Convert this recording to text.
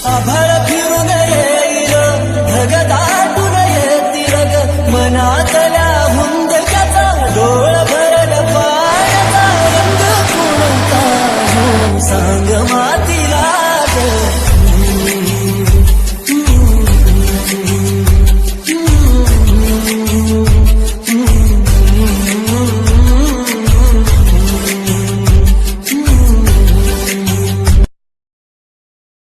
आभाळ फिरून येईल ढग दाटून येतील ग मनातल्या हुंदक्याचा डोळ भरल पाण्याचा रंग कोणता हो सांग